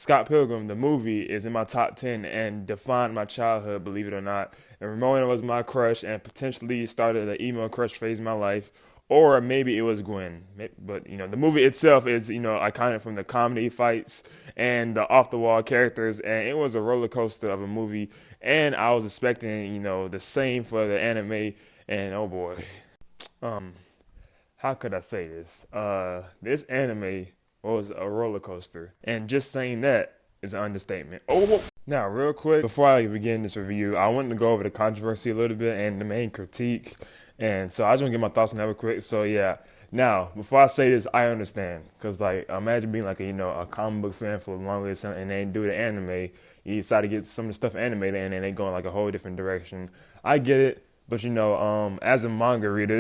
Scott Pilgrim, the movie, is in my top 10 and defined my childhood, believe it or not. And Ramona was my crush and potentially started the emo crush phase in my life. Or maybe it was Gwen. But, the movie itself is, iconic from the comedy fights and the off the wall characters. And it was a roller coaster of a movie. And I was expecting, the same for the anime. And oh boy, um, how could I say this? This anime was a roller coaster. And just saying that is an understatement. Oh, now, real quick, before I begin this review, I wanted to go over the controversy a little bit and the main critique. And so I just want to get my thoughts on that real quick. So, yeah. Now, before I say this, I understand. Because, imagine being a comic book fan for the longest and they do the anime. You decide to get some of the stuff animated and then they go in a whole different direction. I get it. But as a manga reader,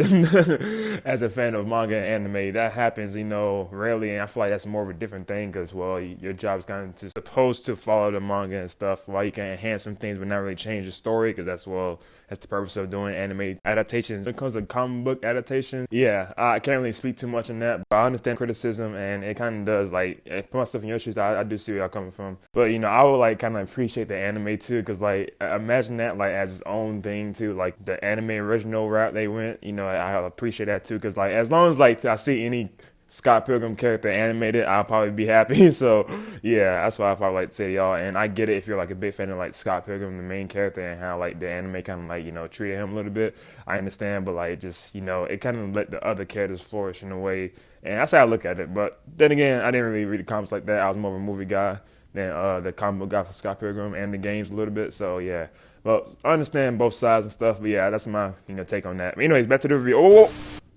as a fan of manga and anime, that happens, rarely, and I feel like that's more of a different thing because, well, your job is kind of supposed to follow the manga and stuff, while you can enhance some things but not really change the story because that's the purpose of doing anime adaptations. When it comes to comic book adaptation, yeah, I can't really speak too much on that, but I understand criticism, and it kind of does, put myself in your shoes, I do see where y'all coming from. But, I would, kind of appreciate the anime, too, because, imagine that, as its own thing, too, the anime original route they went, I appreciate that, too, because, as long as, I see any Scott Pilgrim character animated, I'll probably be happy. So, yeah, that's what I probably like to say to y'all. And I get it if you're, a big fan of, Scott Pilgrim, the main character, and how, the anime kind of, treated him a little bit. I understand, but, it kind of let the other characters flourish in a way. And that's how I look at it. But then again, I didn't really read the comics like that. I was more of a movie guy than the comic book guy for Scott Pilgrim and the games a little bit. So, yeah. But I understand both sides and stuff. But, yeah, that's my, take on that. But anyways, back to the review. Oh,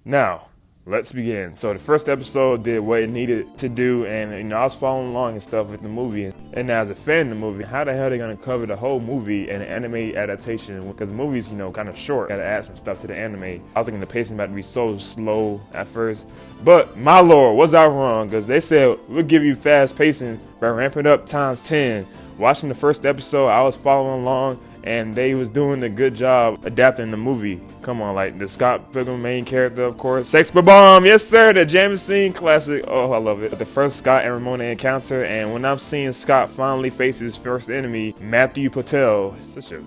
now, let's begin. So the first episode did what it needed to do, and I was following along and stuff with the movie. And now, as a fan of the movie, how the hell are they gonna cover the whole movie in an anime adaptation? Because the movie's kind of short. Gotta add some stuff to the anime. I was thinking the pacing about to be so slow at first, but my lord, was I wrong? Because they said we'll give you fast pacing by ramping up times 10. Watching the first episode, I was following along, and they was doing a good job adapting the movie. Come on, the Scott Pilgrim main character, of course. Sex Bomb, yes sir, the Jameson classic. Oh, I love it. The first Scott and Ramona encounter, and when I'm seeing Scott finally face his first enemy, Matthew Patel, such a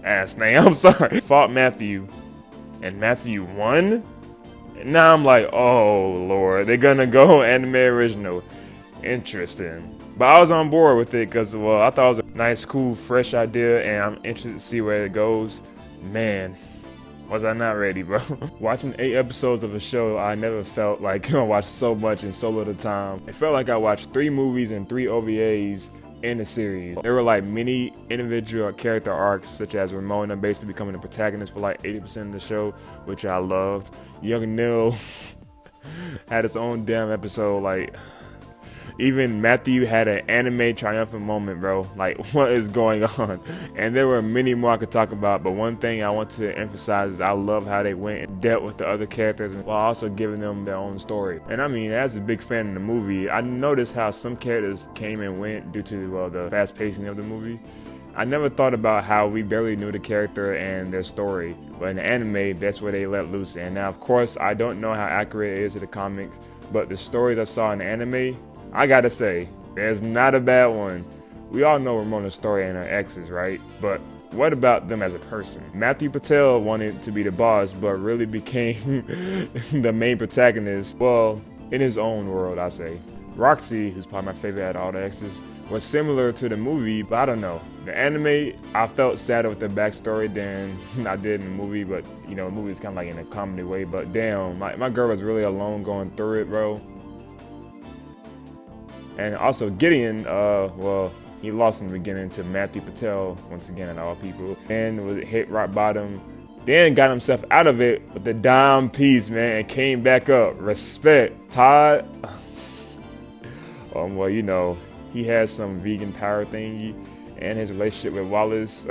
ass name, I'm sorry, fought Matthew, and Matthew won? And now I'm like, oh lord, they're gonna go anime original. Interesting. But I was on board with it because, well, I thought it was a nice, cool, fresh idea, and I'm interested to see where it goes. Man, was I not ready, bro. Watching 8 episodes of a show, I never felt like I watched so much in so little time. It felt like I watched 3 movies and 3 OVAs in the series. There were many individual character arcs, such as Ramona basically becoming the protagonist for 80% of the show, which I loved. Young Neil had its own damn episode, even Matthew had an anime triumphant moment, bro. What is going on? And there were many more I could talk about, but one thing I want to emphasize is I love how they went and dealt with the other characters while also giving them their own story. And I mean, as a big fan of the movie, I noticed how some characters came and went due to the fast pacing of the movie. I never thought about how we barely knew the character and their story, but in the anime, that's where they let loose. And now, of course, I don't know how accurate it is to the comics, but the stories I saw in the anime, I gotta say, it's not a bad one. We all know Ramona's story and her exes, right? But what about them as a person? Matthew Patel wanted to be the boss, but really became the main protagonist, well, in his own world, I say. Roxy, who's probably my favorite out of all the exes, was similar to the movie, but I don't know. The anime, I felt sadder with the backstory than I did in the movie, but, the movie is kind of in a comedy way, but damn, my girl was really alone going through it, bro. And also Gideon, he lost in the beginning to Matthew Patel, once again, at all people, and was hit rock bottom. Then got himself out of it with the dime piece, man, and came back up. Respect. Todd, he has some vegan power thingy, and his relationship with Wallace.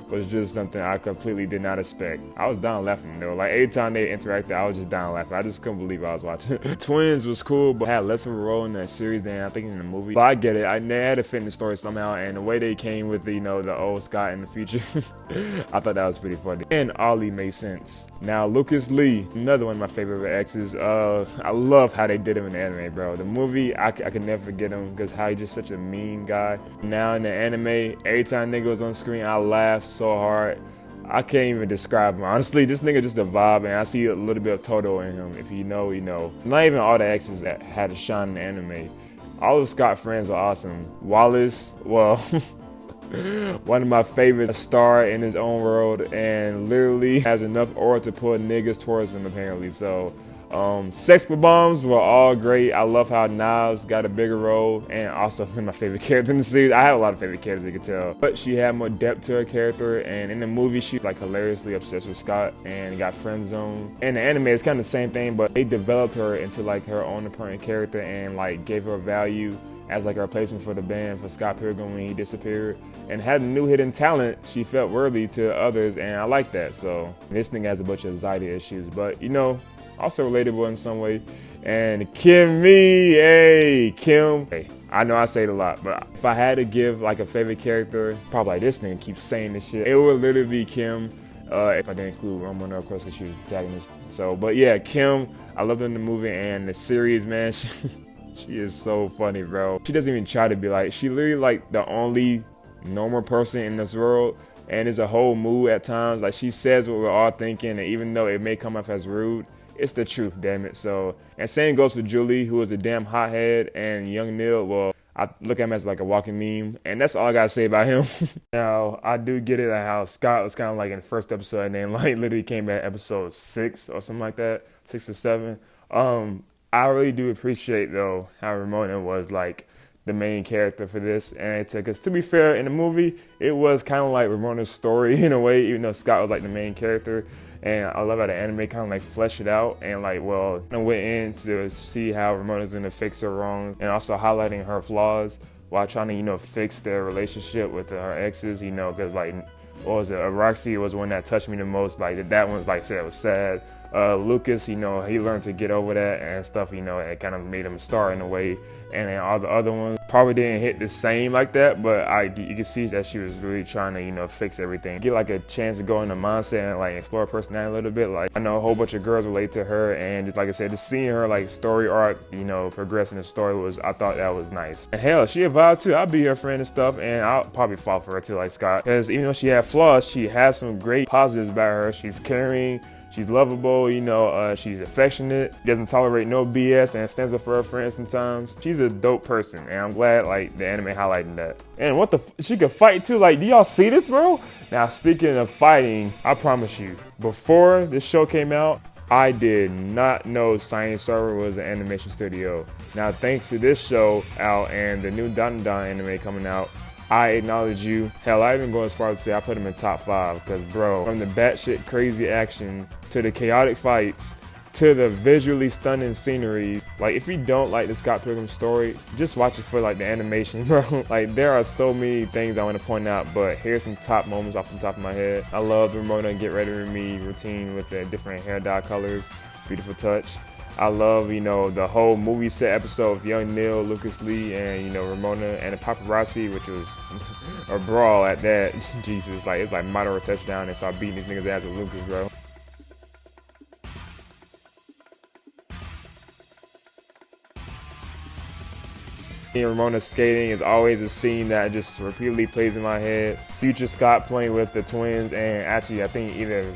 was just something I completely did not expect. I was down laughing though. Like every time they interacted, I was just down laughing. I just couldn't believe I was watching. Twins was cool, but had less of a role in that series than I think in the movie. But I get it. They had to fit in the story somehow, and the way they came with the old Scott in the future, I thought that was pretty funny. And Ollie made sense. Now Lucas Lee, another one of my favorite exes. I love how they did him in the anime, bro. The movie, I can never forget him because how he's just such a mean guy. Now in the anime, every time nigga was on screen, I laugh so hard. I can't even describe him. Honestly, this nigga just a vibe, and I see a little bit of Toto in him. If you know, you know. Not even all the exes that had a shine in the anime. All of Scott's friends are awesome. Wallace, well, one of my favorite, a star in his own world, and literally has enough aura to pull niggas towards him apparently. So sex bombs were all great. I love how Niles got a bigger role, and also my favorite character in the series. I have a lot of favorite characters, you can tell, but she had more depth to her character. And in the movie, she's like hilariously obsessed with Scott and got friend zoned. In the anime, it's kind of the same thing, but they developed her into like her own apparent character and like gave her value as like a replacement for the band for Scott Pilgram when he disappeared, and had a new hidden talent. She felt worthy to others, and I like that. So this thing has a bunch of anxiety issues, but you know, also relatable in some way. And Kim, hey, I know I say it a lot, but if I had to give like a favorite character, probably like this nigga keeps saying this shit, it would literally be Kim. If I didn't include Roman, of course, because she was protagonist. So, but yeah, Kim, I love her in the movie and the series, man. She is so funny, bro. She doesn't even try to be like, she literally like the only normal person in this world, and it's a whole mood at times. Like she says what we're all thinking, and even though it may come off as rude, it's the truth, damn it. So, and same goes for Julie, who is a damn hothead, and young Neil, well, I look at him as like a walking meme, and that's all I gotta say about him. Now, I do get it at how Scott was kind of like in the first episode, and then like literally came back episode 6 or something like that, 6 or 7. I really do appreciate though how Ramona was like the main character for this, and because to be fair, in the movie it was kind of like Ramona's story in a way, even though Scott was like the main character. And I love how the anime kind of like flesh it out, and like, well, I went in to see how Ramona's gonna fix her wrongs, and also highlighting her flaws while trying to, you know, fix their relationship with her exes, you know, because like, what was it? Roxy was one that touched me the most. Like that one's like said was sad. Lucas, you know, he learned to get over that and stuff, you know, it kind of made him a star in a way. And then all the other ones probably didn't hit the same like that, but you can see that she was really trying to, you know, fix everything. Get like a chance to go in the mindset and like explore her personality a little bit. Like I know a whole bunch of girls relate to her, and just like I said, just seeing her like story arc, you know, progressing the story I thought that was nice. And hell, she a vibe too. I'll be her friend and stuff, and I'll probably fall for her too, like Scott. Because even though she had flaws, she has some great positives about her. She's caring. She's lovable, you know, she's affectionate, doesn't tolerate no BS, and stands up for her friends sometimes. She's a dope person, and I'm glad, like, the anime highlighting that. And she could fight too, like, do y'all see this, bro? Now, speaking of fighting, I promise you, before this show came out, I did not know Science Server was an animation studio. Now, thanks to this show out and the new Dan Dan anime coming out, I acknowledge you. Hell, I even go as far as to say I put him in top 5, because bro, from the batshit crazy action to the chaotic fights to the visually stunning scenery, like if you don't like the Scott Pilgrim story, just watch it for like the animation, bro. Like there are so many things I want to point out, but here's some top moments off the top of my head. I love the Ramona Get Ready With Me routine with the different hair dye colors, beautiful touch. I love, you know, the whole movie set episode with young Neil, Lucas Lee, and, you know, Ramona, and the paparazzi, which was a brawl at that. Jesus, like, it's like Madara touchdown and start beating these niggas' ass with Lucas, bro. And Ramona skating is always a scene that just repeatedly plays in my head. Future Scott playing with the twins, and actually, I think either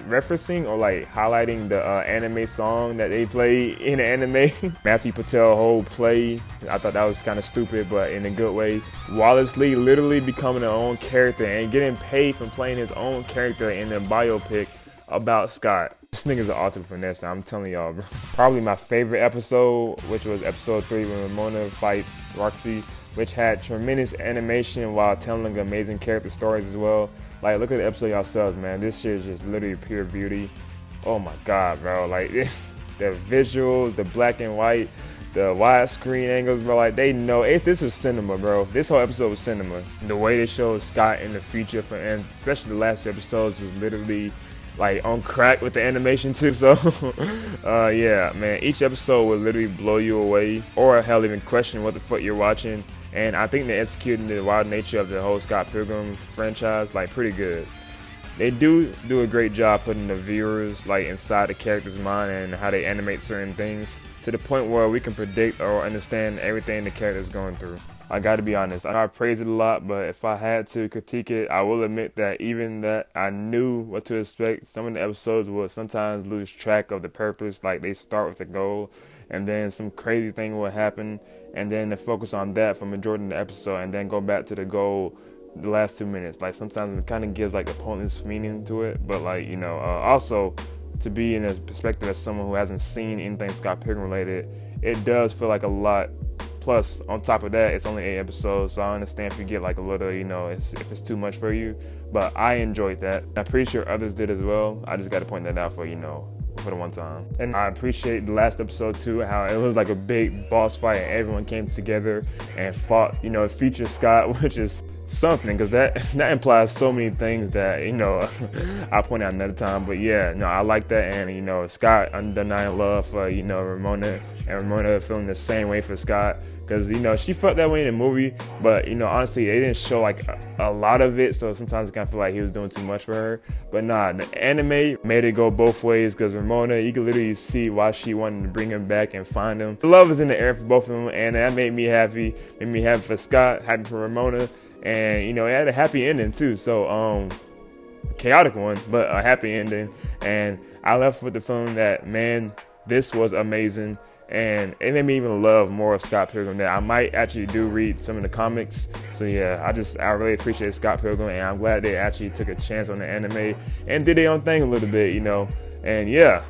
referencing or like highlighting the anime song that they play in the anime. Matthew Patel whole play, I thought that was kind of stupid, but in a good way. Wallace Lee literally becoming her own character and getting paid from playing his own character in a biopic about Scott. This nigga's an ultimate finesse, I'm telling y'all, bro. Probably my favorite episode, which was episode 3 when Ramona fights Roxy, which had tremendous animation while telling amazing character stories as well. Like, look at the episode yourselves, man. This shit is just literally pure beauty. Oh my God, bro. Like, the visuals, the black and white, the widescreen angles, bro. Like they know this is cinema, bro. This whole episode was cinema. The way they showed Scott in the future, and especially the last 2 episodes, was literally like on crack with the animation too. So yeah, man, each episode will literally blow you away, or hell, even question what the fuck you're watching. And I think they're executing the wild nature of the whole Scott Pilgrim franchise like pretty good. They do a great job putting the viewers like inside the character's mind and how they animate certain things to the point where we can predict or understand everything the character's going through. I gotta be honest, I know I praise it a lot, but if I had to critique it, I will admit that even that I knew what to expect, some of the episodes would sometimes lose track of the purpose. Like they start with a goal and then some crazy thing will happen, and then they focus on that for majority of the episode and then go back to the goal the last 2 minutes. Like sometimes it kind of gives like a pointless meaning to it, but like, you know, also to be in a perspective as someone who hasn't seen anything Scott Pilgrim related, it does feel like a lot. Plus, on top of that, it's only 8 episodes, so I understand if you get like a little, you know, if it's too much for you. But I enjoyed that. I'm pretty sure others did as well. I just got to point that out for, you know, for the one time. And I appreciate the last episode too, how it was like a big boss fight and everyone came together and fought, you know, it featured Scott, which is something, because that implies so many things that, you know, I'll point out another time. But yeah, no, I like that. And, you know, Scott undeniable love for, you know, Ramona, and Ramona feeling the same way for Scott, because, you know, she felt that way in the movie, but, you know, honestly, they didn't show like a lot of it, so sometimes I kind of feel like he was doing too much for her. But nah, the anime made it go both ways, because Ramona, you can literally see why she wanted to bring him back and find him. The love is in the air for both of them, and that made me happy. Made me happy for Scott, happy for Ramona. And, you know, it had a happy ending too. So, chaotic one, but a happy ending. And I left with the feeling that, man, this was amazing. And it made me even love more of Scott Pilgrim. That I might actually do read some of the comics. So yeah, I really appreciate Scott Pilgrim, and I'm glad they actually took a chance on the anime and did their own thing a little bit, you know. And yeah,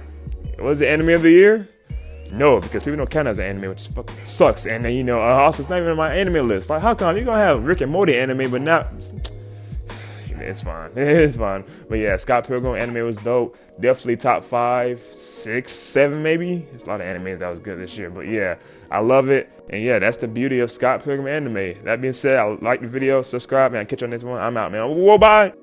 was it anime of the year? No, because people don't count as an anime, which fucking sucks. And then, you know, also it's not even on my anime list. Like, how come you're gonna have Rick and Morty anime, but not? It's fine. It's fine. But yeah, Scott Pilgrim anime was dope. Definitely top 5, 6, 7 maybe. It's a lot of animes that was good this year. But yeah, I love it. And yeah, that's the beauty of Scott Pilgrim anime. That being said, I like the video, subscribe, and I'll catch you on the next one. I'm out, man. Whoa, bye.